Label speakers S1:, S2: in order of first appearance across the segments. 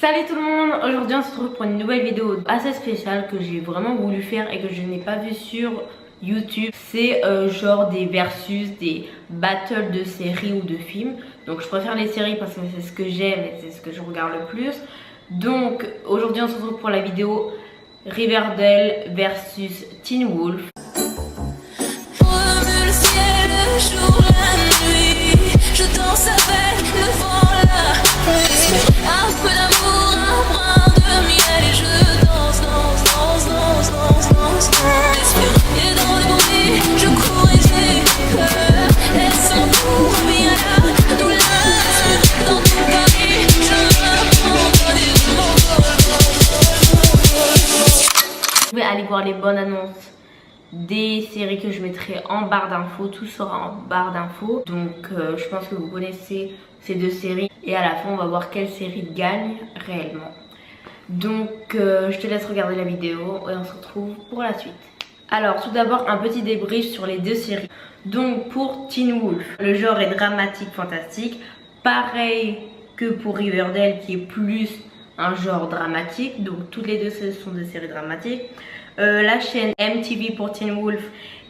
S1: Salut tout le monde, aujourd'hui on se retrouve pour une nouvelle vidéo assez spéciale que j'ai vraiment voulu faire et que je n'ai pas vu sur YouTube. C'est genre des versus, des battles de séries ou de films. Donc je préfère les séries parce que c'est ce que j'aime et c'est ce que je regarde le plus. Donc aujourd'hui on se retrouve pour la vidéo Riverdale versus Teen Wolf.
S2: Je danse avec le vent, la pluie. Un peu d'amour, un brin de miel. Et je danse, danse, danse, danse, danse, danse, danse. Et dans le bruit, je cours et j'ai peur. Elles sont pour bien là, douleur. Dans tout Paris, je reprends
S1: Vous pouvez aller voir les bonnes annonces des séries que je mettrai en barre d'infos, tout sera en barre d'infos. Donc je pense que vous connaissez ces deux séries et à la fin on va voir quelle série gagne réellement. Donc je te laisse regarder la vidéo et on se retrouve pour la suite. Alors tout d'abord un petit débrief sur les deux séries. Donc pour Teen Wolf, le genre est dramatique fantastique, pareil que pour Riverdale qui est plus un genre dramatique. Donc toutes les deux ce sont des séries dramatiques. La chaîne MTV pour Teen Wolf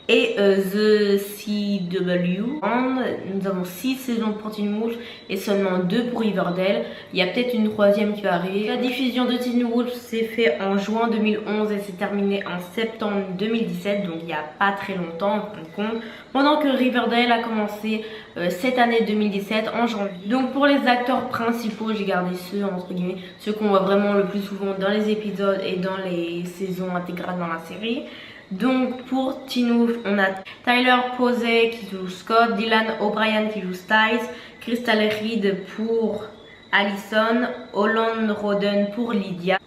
S1: et The CW. Nous avons 6 saisons pour Teen Wolf et seulement 2 pour Riverdale. Il y a peut-être une troisième qui va arriver. La diffusion de Teen Wolf s'est fait en juin 2011 et s'est terminée en septembre 2017, donc il n'y a pas très longtemps en fin de compte. Pendant que Riverdale a commencé cette année 2017 en janvier. Donc pour les acteurs principaux, j'ai gardé ceux entre guillemets, ceux qu'on voit vraiment le plus souvent dans les épisodes et dans les saisons intégrales dans la série. Donc pour Teen Wolf, on a Tyler Posey qui joue Scott, Dylan O'Brien qui joue Styles, Crystal Reed pour Allison, Holland Roden pour Lydia,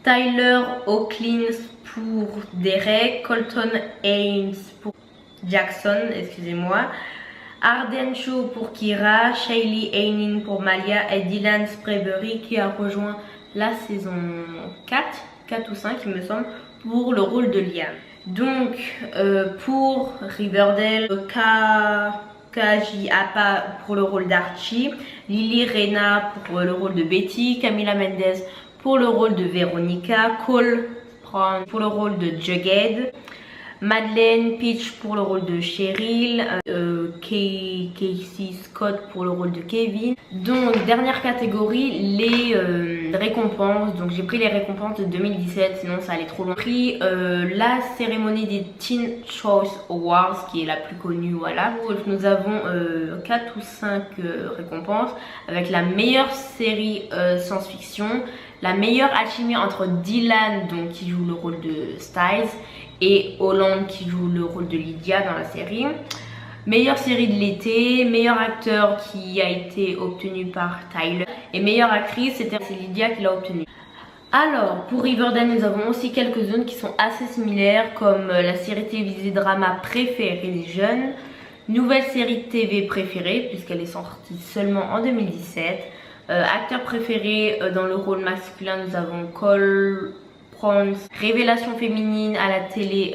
S1: Tyler Hawkins pour Derek, Colton Haynes pour Jackson, excusez-moi, Arden Shaw pour Kira, Shaylee Heining pour Malia et Dylan Sprayberry qui a rejoint la saison 4 ou 5 il me semble, pour le rôle de Liam. Donc pour Riverdale, Kaji Appa pour le rôle d'Archie, Lily Reyna pour le rôle de Betty, Camila Mendes pour le rôle de Veronica, Cole Brown pour le rôle de Jughead, Madeleine Peach pour le rôle de Cheryl, Casey Scott pour le rôle de Kevin. Donc dernière catégorie, les récompenses. Donc j'ai pris les récompenses de 2017, sinon ça allait trop loin. J'ai pris la cérémonie des Teen Choice Awards qui est la plus connue, voilà. Nous avons 4 ou 5 récompenses avec la meilleure série science-fiction, la meilleure alchimie entre Dylan donc qui joue le rôle de Styles et Holland qui joue le rôle de Lydia dans la série. Meilleure série de l'été, meilleur acteur qui a été obtenu par Tyler et meilleure actrice c'est Lydia qui l'a obtenu. Alors pour Riverdale nous avons aussi quelques zones qui sont assez similaires comme la série télévisée drama préférée des jeunes, nouvelle série TV préférée puisqu'elle est sortie seulement en 2017, acteur préféré dans le rôle masculin nous avons Cole Brown, révélation féminine à la télé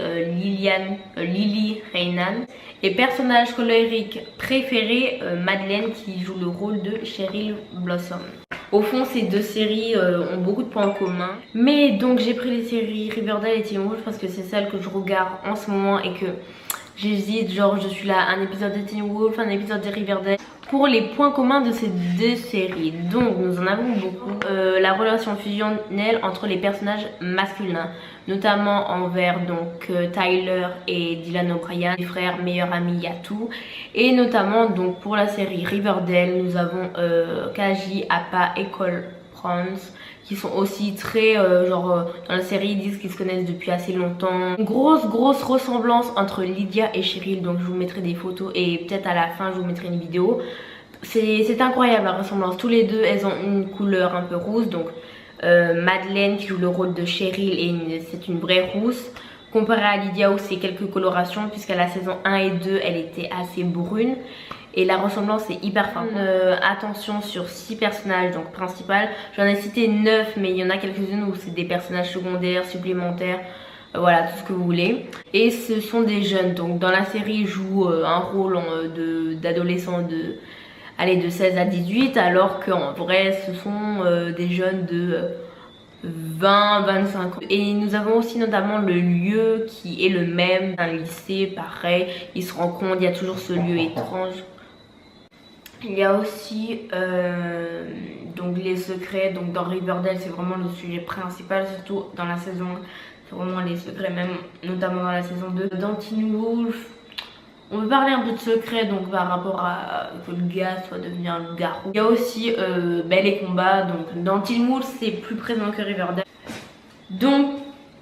S1: Lily Reynan et personnage colérique préféré Madeleine qui joue le rôle de Cheryl Blossom. Au fond ces deux séries ont beaucoup de points communs, mais donc j'ai pris les séries Riverdale et Teen Wolf parce que c'est celles que je regarde en ce moment et que j'hésite, genre je suis là un épisode de Teen Wolf, un épisode de Riverdale. Pour les points communs de ces deux séries, donc nous en avons beaucoup. La relation fusionnelle entre les personnages masculins, notamment envers donc Tyler et Dylan O'Brien, les frères meilleurs amis Yatou, et notamment donc pour la série Riverdale, nous avons Kaji Appa et Cole Brown qui sont aussi très dans la série ils disent qu'ils se connaissent depuis assez longtemps. Une grosse ressemblance entre Lydia et Cheryl, donc je vous mettrai des photos et peut-être à la fin je vous mettrai une vidéo. C'est incroyable la ressemblance, tous les deux elles ont une couleur un peu rousse, donc Madeleine qui joue le rôle de Cheryl et c'est une vraie rousse comparé à Lydia où c'est quelques colorations puisqu'à la saison 1 et 2 elle était assez brune. Et la ressemblance est hyper forte. Attention sur 6 personnages donc principaux. J'en ai cité 9 mais il y en a quelques-unes où c'est des personnages secondaires, supplémentaires. Voilà tout ce que vous voulez. Et ce sont des jeunes. Donc dans la série ils jouent un rôle d'adolescent allez, de 16 à 18, alors qu'en vrai ce sont des jeunes de 20-25 ans. Et nous avons aussi notamment le lieu qui est le même, un lycée pareil, ils se rencontrent, il y a toujours ce lieu étrange. Il y a aussi donc les secrets, donc dans Riverdale c'est vraiment le sujet principal, surtout dans la saison 1, c'est vraiment les secrets, même notamment dans la saison 2. Dans Teen Wolf, on veut parler un peu de secrets, donc par rapport à que le gars soit devenu un loup-garou. Il y a aussi les combats, donc dans Teen Wolf c'est plus présent que Riverdale. Donc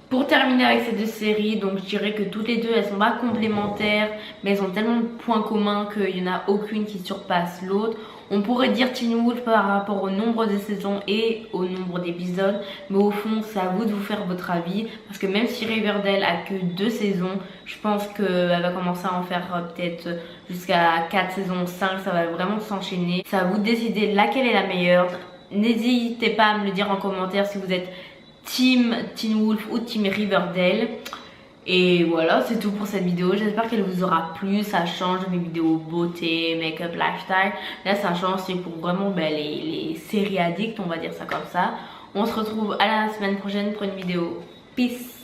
S1: pour terminer avec ces deux séries, donc je dirais que toutes les deux elles sont pas complémentaires, mais elles ont tellement de points communs qu'il n'y en a aucune qui surpasse l'autre. On pourrait dire Teen Wolf par rapport au nombre de saisons et au nombre d'épisodes, mais au fond c'est à vous de vous faire votre avis, parce que même si Riverdale a que 2 saisons, je pense qu'elle va commencer à en faire peut-être jusqu'à 4 saisons, 5, ça va vraiment s'enchaîner. C'est à vous de décider laquelle est la meilleure. N'hésitez pas à me le dire en commentaire si vous êtes Team Teen Wolf ou Team Riverdale. Et voilà, c'est tout pour cette vidéo. J'espère qu'elle vous aura plu. Ça change mes vidéos beauté, make-up, lifestyle. Là ça change, c'est pour vraiment les séries addicts, on va dire ça comme ça. On se retrouve à la semaine prochaine pour une vidéo. Peace.